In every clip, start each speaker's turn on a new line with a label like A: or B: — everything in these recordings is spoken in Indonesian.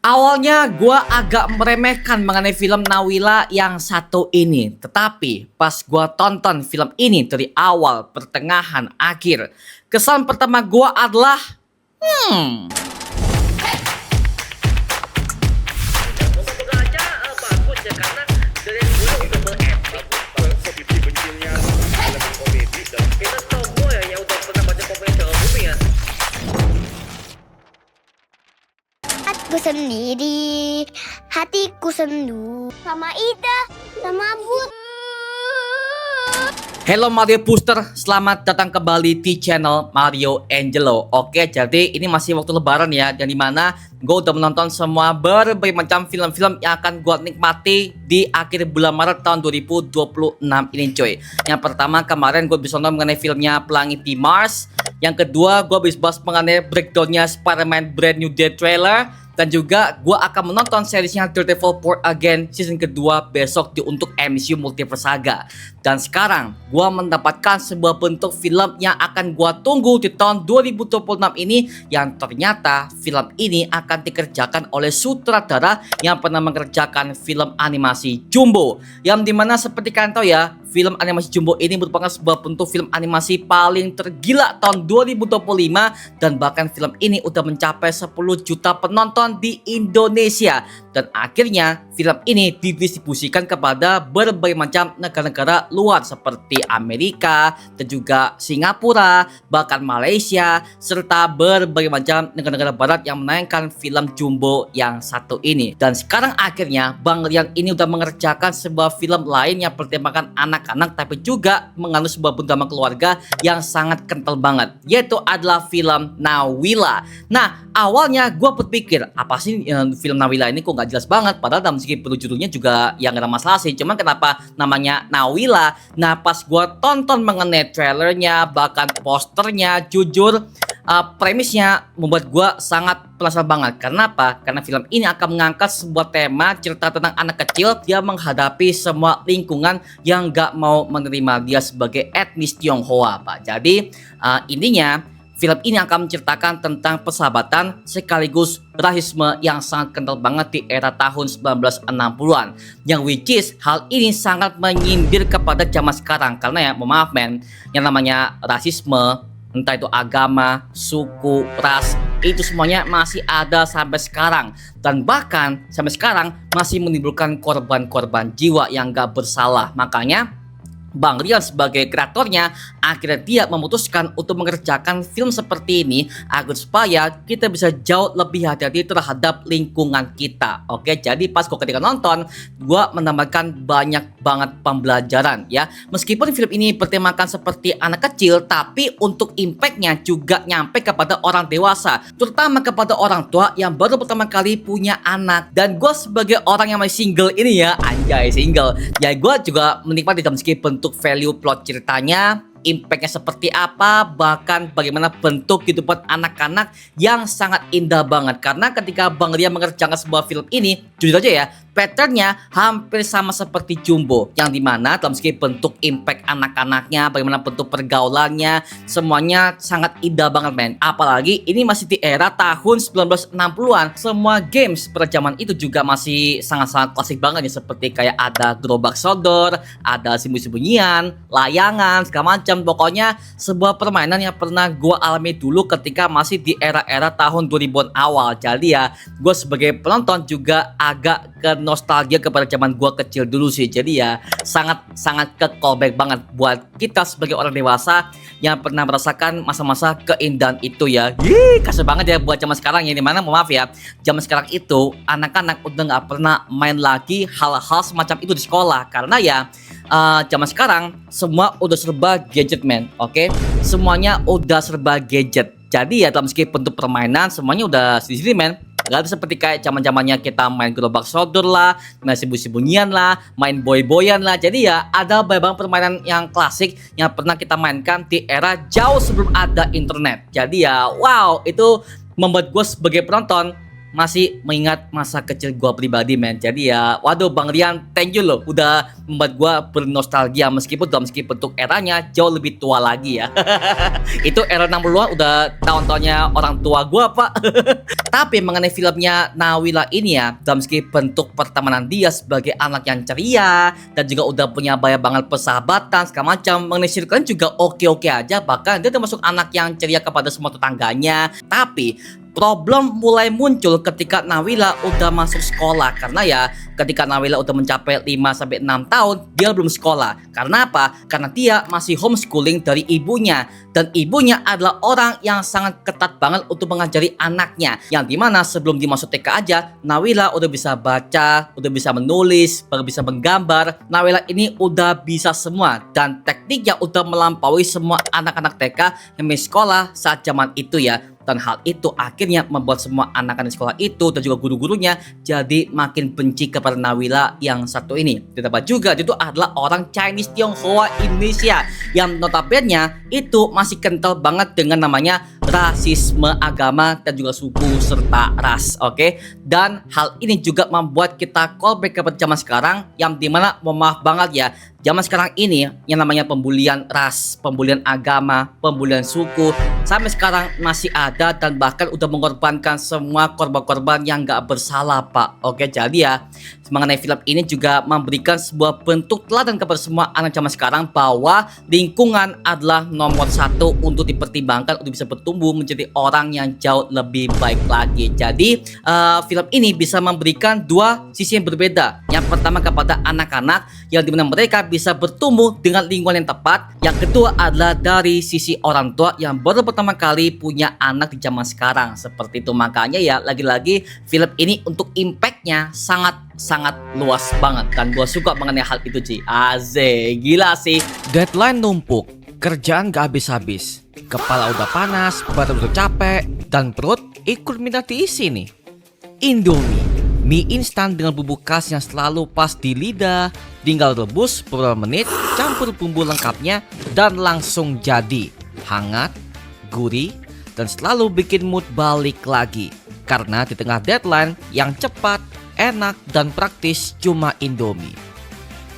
A: Awalnya gua agak meremehkan mengenai film Nawila yang satu ini. Tetapi pas gua tonton film ini dari awal, pertengahan, akhir, kesan pertama gua adalah
B: Moga-moga aja bagus ya karena dari dulu udah sebenci-bencinya film komedi dan kita semua yang udah pernah baca komedi umum ya.
C: Aku sendiri, hatiku sendu sama Ida, sama Bud.
A: Hello Mario Booster, selamat datang kembali di channel Mario Angelo. Oke, jadi ini masih waktu lebaran ya, dan dimana gue udah menonton semua berbagai macam film-film yang akan gue nikmati di akhir bulan Maret tahun 2026 ini cuy. Yang pertama kemarin gue bisa nonton mengenai filmnya Pelangi di Mars. Yang kedua gue bisa bahas mengenai breakdownnya Spider-Man Brand New Day trailer. Dan juga gue akan menonton seriesnya Daredevil Born Again season kedua besok untuk MCU Multiverse Saga. Dan sekarang gue mendapatkan sebuah bentuk film yang akan gue tunggu di tahun 2026 ini, yang ternyata film ini akan dikerjakan oleh sutradara yang pernah mengerjakan film animasi Jumbo. Yang dimana seperti kalian tahu ya, film animasi Jumbo ini merupakan sebuah bentuk film animasi paling tergila tahun 2025, dan bahkan film ini udah mencapai 10 juta penonton di Indonesia. Dan akhirnya film ini didistribusikan kepada berbagai macam negara-negara luar seperti Amerika dan juga Singapura, bahkan Malaysia, serta berbagai macam negara-negara barat yang menayangkan film Jumbo yang satu ini. Dan sekarang akhirnya Bang Rian ini udah mengerjakan sebuah film lain yang bertemakan anak-anak tapi juga mengandung sebuah drama keluarga yang sangat kental banget, yaitu adalah film Nawila. Nah, awalnya gue berpikir apa sih film Nawila ini kok nggak jelas banget, padahal dalam segi judulnya juga yang gak ada masalah sih, cuman kenapa namanya Nawila. Nah, pas gue tonton mengenai trailernya bahkan posternya, jujur premisnya membuat gue sangat penasaran banget. Karena apa? Karena film ini akan mengangkat sebuah tema cerita tentang anak kecil yang menghadapi semua lingkungan yang gak mau menerima dia sebagai etnis Tionghoa, Pak. Jadi intinya film ini akan menceritakan tentang persahabatan sekaligus rasisme yang sangat kental banget di era tahun 1960-an. Yang which is hal ini sangat menyindir kepada zaman sekarang. Karena ya, mohon maaf men, yang namanya rasisme, entah itu agama, suku, ras, itu semuanya masih ada sampai sekarang. Dan bahkan sampai sekarang masih menimbulkan korban-korban jiwa yang gak bersalah. Makanya Bang Rian sebagai kreatornya akhirnya dia memutuskan untuk mengerjakan film seperti ini agar supaya kita bisa jauh lebih hati-hati terhadap lingkungan kita. Oke, jadi pas gue ketika nonton, gue mendapatkan banyak banget pembelajaran ya. Meskipun film ini bertemakan seperti anak kecil, tapi untuk impactnya juga nyampe kepada orang dewasa, terutama kepada orang tua yang baru pertama kali punya anak. Dan gue sebagai orang yang masih single ini ya, anjay single, ya gue juga menikmati dalam segi bentuk value plot ceritanya, impactnya seperti apa, bahkan bagaimana bentuk kehidupan anak-anak yang sangat indah banget. Karena ketika Bang Rian mengerjakan sebuah film ini, jujur aja ya, patternnya hampir sama seperti Jumbo, yang dimana dalam segi bentuk impact anak-anaknya, bagaimana bentuk pergaulannya, semuanya sangat indah banget men. Apalagi ini masih di era tahun 1960-an. Semua games pada zaman itu juga masih sangat-sangat klasik banget ya, seperti kayak ada gerobak sodor, ada sembunyi-sembunyian, layangan, segala macam. Pokoknya sebuah permainan yang pernah gue alami dulu ketika masih di era-era tahun 2000-an awal. Jadi ya, gue sebagai penonton juga agak ke nostalgia kepada zaman gue kecil dulu sih. Jadi ya sangat ke callback banget buat kita sebagai orang dewasa yang pernah merasakan masa-masa keindahan itu ya. Kasar banget ya buat zaman sekarang ya, dimana maaf ya, zaman sekarang itu anak-anak udah nggak pernah main lagi hal-hal semacam itu di sekolah. Karena ya zaman sekarang semua udah serba gadget men. Oke, semuanya udah serba gadget. Jadi ya dalam segi bentuk permainan semuanya udah sendiri men. Gak ada seperti kayak zaman-zamannya kita main gerobak sodor lah, main sembunyi-sembunyian lah, main boy-boyan lah. Jadi ya ada banyak permainan yang klasik yang pernah kita mainkan di era jauh sebelum ada internet. Jadi ya wow, itu membuat gue sebagai penonton masih mengingat masa kecil gua pribadi, men. Jadi ya, waduh Bang Rian, thank you loh udah membuat gua bernostalgia meskipun dalam segi bentuk eranya jauh lebih tua lagi ya. Itu era 60-an udah tahun-tahunnya orang tua gua, Pak. Tapi mengenai filmnya Nawila ini ya, dalam segi bentuk pertemanan dia sebagai anak yang ceria dan juga udah punya banyak banget persahabatan segala macam, mengenai circle juga oke-oke aja, bahkan dia termasuk anak yang ceria kepada semua tetangganya. Tapi problem mulai muncul ketika Nawila udah masuk sekolah, karena ya ketika Nawila udah mencapai 5-6 tahun dia belum sekolah. Karena apa? Karena dia masih homeschooling dari ibunya, dan ibunya adalah orang yang sangat ketat banget untuk mengajari anaknya, yang dimana sebelum dimasuk TK aja Nawila udah bisa baca, udah bisa menulis, baru bisa menggambar. Nawila ini udah bisa semua, dan tekniknya udah melampaui semua anak-anak TK yang masih sekolah saat zaman itu ya. Dan hal itu akhirnya membuat semua anak-anak di sekolah itu dan juga guru-gurunya jadi makin benci kepada Nawila yang satu ini. Ditambah juga itu adalah orang Chinese Tionghoa Indonesia yang notabene itu masih kental banget dengan namanya rasisme agama dan juga suku serta ras, oke? Dan hal ini juga membuat kita callback kepada zaman sekarang, yang dimana maaf banget ya, zaman sekarang ini yang namanya pembulian ras, pembulian agama, pembulian suku sampai sekarang masih ada, dan bahkan udah mengorbankan semua korban-korban yang gak bersalah, Pak. Oke, jadi ya mengenai film ini juga memberikan sebuah bentuk teladan kepada semua anak zaman sekarang bahwa lingkungan adalah nomor satu untuk dipertimbangkan untuk bisa bertumbuh menjadi orang yang jauh lebih baik lagi. Jadi film ini bisa memberikan dua sisi yang berbeda. Yang pertama kepada anak-anak yang dimana mereka bisa bertumbuh dengan lingkungan yang tepat. Yang kedua adalah dari sisi orang tua yang baru pertama kali punya anak di zaman sekarang. Seperti itu, makanya ya lagi-lagi film ini untuk impactnya sangat luas banget, dan gue suka mengenai hal itu, Ci. Azek, gila sih. Deadline numpuk, kerjaan gak habis-habis, kepala udah panas, badan udah capek, dan perut ikut minta diisi nih. Indomie, mie instan dengan bumbu khas yang selalu pas di lidah, tinggal rebus beberapa menit, campur bumbu lengkapnya, dan langsung jadi. Hangat, gurih, dan selalu bikin mood balik lagi. Karena di tengah deadline yang cepat, enak, dan praktis cuma Indomie.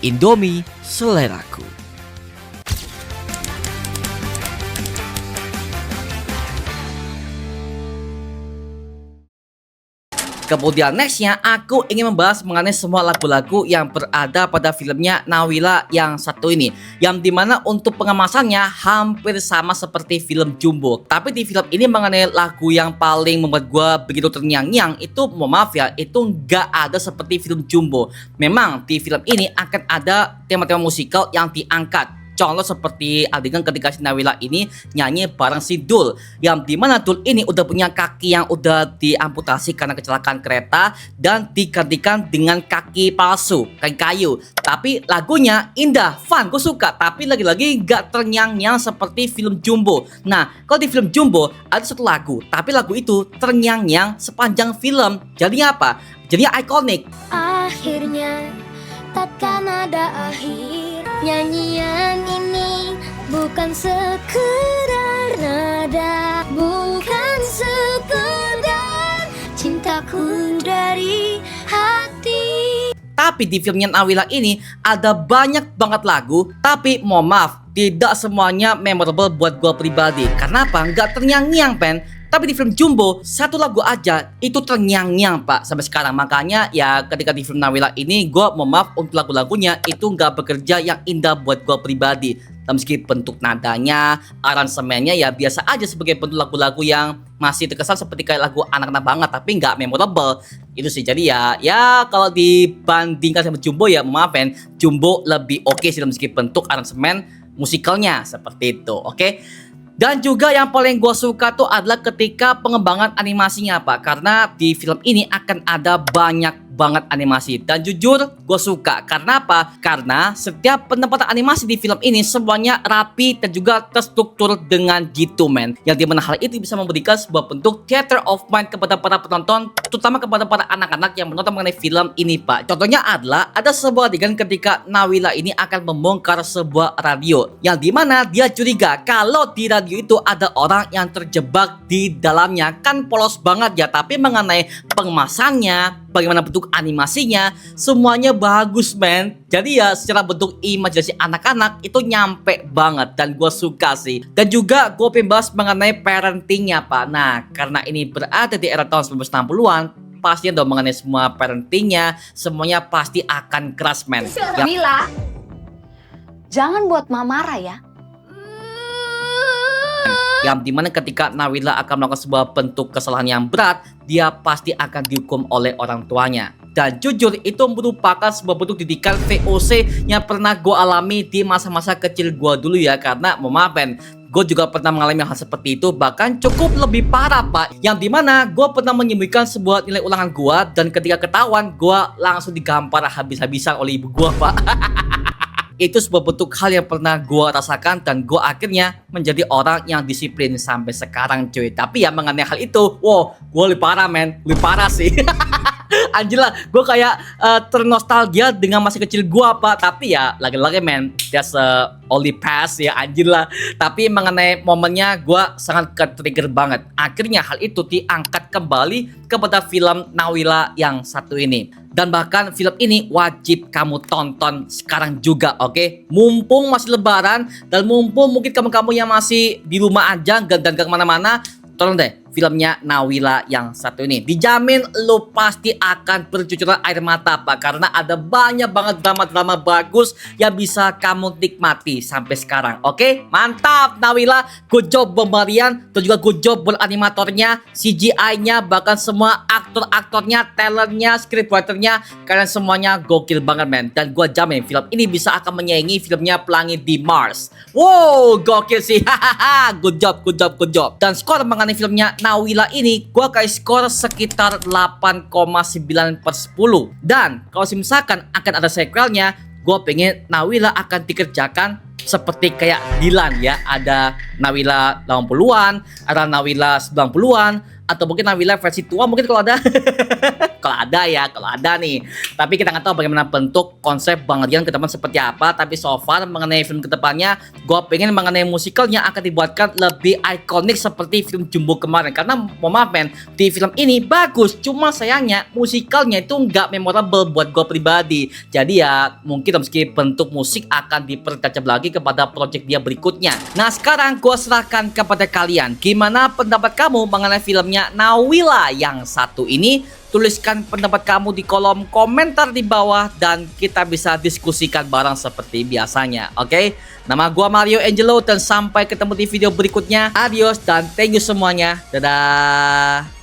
A: Indomie seleraku. Kemudian nextnya aku ingin membahas mengenai semua lagu-lagu yang berada pada filmnya Nawila yang satu ini, yang dimana untuk pengemasannya hampir sama seperti film Jumbo. Tapi di film ini mengenai lagu yang paling membuat gue begitu terngiang-ngiang itu, mohon maaf ya, itu nggak ada seperti film Jumbo. Memang di film ini akan ada tema-tema musikal yang diangkat. Contoh seperti adegan ketika si Nawila ini nyanyi bareng si Dul, yang dimana Dul ini udah punya kaki yang udah diamputasi karena kecelakaan kereta dan digantikan dengan kaki palsu, kaki kayu. Tapi lagunya indah, fun, gue suka. Tapi lagi-lagi gak terngiang-ngiang seperti film Jumbo. Nah, kalau di film Jumbo ada satu lagu, tapi lagu itu terngiang-ngiang sepanjang film. Jadinya apa? Jadinya ikonik.
C: Akhirnya takkan ada akhir. Nyanyian ini bukan sekedar nada, bukan sekedar cintaku dari hati.
A: Tapi di filmnya Nawila ini ada banyak banget lagu, tapi mohon maaf, tidak semuanya memorable buat gua pribadi. Karena apa? Nggak terngiang-ngiang, pen. Tapi di film Jumbo, satu lagu aja itu terngiang-ngiang, Pak, sampai sekarang. Makanya ya ketika di film Nawila ini, gue mohon maaf untuk lagu-lagunya itu nggak bekerja yang indah buat gue pribadi. Meski bentuk nadanya, aransemennya ya biasa aja sebagai bentuk lagu-lagu yang masih terkesan seperti kayak lagu anak-anak banget, tapi nggak memorable. Itu sih, jadi ya kalau dibandingkan sama Jumbo ya maaf, Jumbo lebih oke sih meski bentuk aransemen musikalnya seperti itu, oke? Dan juga yang paling gue suka tuh adalah ketika pengembangan animasinya, Pak. Karena di film ini akan ada banyak banget animasi. Dan jujur gue suka. Karena apa? Karena setiap penempatan animasi di film ini semuanya rapi dan juga terstruktur dengan gitu men. Yang dimana hal itu bisa memberikan sebuah bentuk theater of mind kepada para penonton, terutama kepada para anak-anak yang menonton mengenai film ini pak. Contohnya adalah ada sebuah adegan ketika Nawila ini akan membongkar sebuah radio, yang dimana dia curiga kalau di radio itu ada orang yang terjebak di dalamnya. Kan polos banget ya, tapi mengenai pengemasannya, bagaimana bentuk animasinya, semuanya bagus men. Jadi ya secara bentuk imajinasi anak-anak itu nyampe banget dan gue suka sih. Dan juga gue pengen bahas mengenai parentingnya pak. Nah karena ini berada di era tahun 1960-an, pastinya dong mengenai semua parentingnya, semuanya pasti akan keras men.
D: Mila, jangan buat mama marah ya.
A: Yang dimana ketika Nawila akan melakukan sebuah bentuk kesalahan yang berat, dia pasti akan dihukum oleh orang tuanya. Dan jujur itu merupakan sebuah bentuk didikan VOC yang pernah gue alami di masa-masa kecil gue dulu ya. Karena mau maafin, gue juga pernah mengalami hal seperti itu, bahkan cukup lebih parah pak. Yang dimana gue pernah menyembunyikan sebuah nilai ulangan gue, dan ketika ketahuan gue langsung digampar habis-habisan oleh ibu gue pak. Itu sebuah bentuk hal yang pernah gue rasakan, dan gue akhirnya menjadi orang yang disiplin sampai sekarang cuy. Tapi ya mengenai hal itu, wow, gue lebih parah men, lebih parah sih. Anjir lah, gue kayak ternostalgia dengan masa kecil gue pak. Tapi ya lagi-lagi men, that's only past ya, anjir lah. Tapi mengenai momennya gue sangat ke-trigger banget. Akhirnya hal itu diangkat kembali kepada film Nawila yang satu ini. Dan bahkan film ini wajib kamu tonton sekarang juga, oke? Mumpung masih lebaran, dan mumpung mungkin kamu-kamu yang masih di rumah aja dan gak kemana-mana, tolong deh filmnya Nawila yang satu ini. Dijamin lo pasti akan bercucuran air mata pak, karena ada banyak banget drama-drama bagus yang bisa kamu nikmati sampai sekarang. Oke, mantap Nawila, good job Bang Marian, dan juga good job buat animatornya, CGI-nya, bahkan semua aktor-aktornya, talentnya, scriptwriternya, kalian semuanya gokil banget men. Dan gua jamin film ini bisa akan menyaingi filmnya Pelangi di Mars. Wow, gokil sih. Hahaha, good job, good job, good job. Dan skor mengenai filmnya Nawila ini gua kasih skor sekitar 8,9/10. Dan kalau misalkan akan ada sequelnya, gua pengen Nawila akan dikerjakan seperti kayak Dilan ya. Ada Nawila 80-an, ada Nawila 90-an, atau mungkin Nawila versi tua mungkin kalau ada. Kalau ada nih. Tapi kita nggak tahu bagaimana bentuk konsep Bang Rian ke depan seperti apa. Tapi so far mengenai film kedepannya, gue pengen mengenai musikalnya akan dibuatkan lebih ikonik seperti film Jumbo kemarin. Karena mau maaf men, di film ini bagus, cuma sayangnya musikalnya itu nggak memorable buat gue pribadi. Jadi ya mungkin meski bentuk musik akan dipertajam lagi kepada project dia berikutnya. Nah sekarang gue serahkan kepada kalian, gimana pendapat kamu mengenai filmnya Nawila yang satu ini? Tuliskan pendapat kamu di kolom komentar di bawah, dan kita bisa diskusikan bareng seperti biasanya. Oke? Nama gua Mario Angelo, dan sampai ketemu di video berikutnya. Adios dan thank you semuanya. Dadah.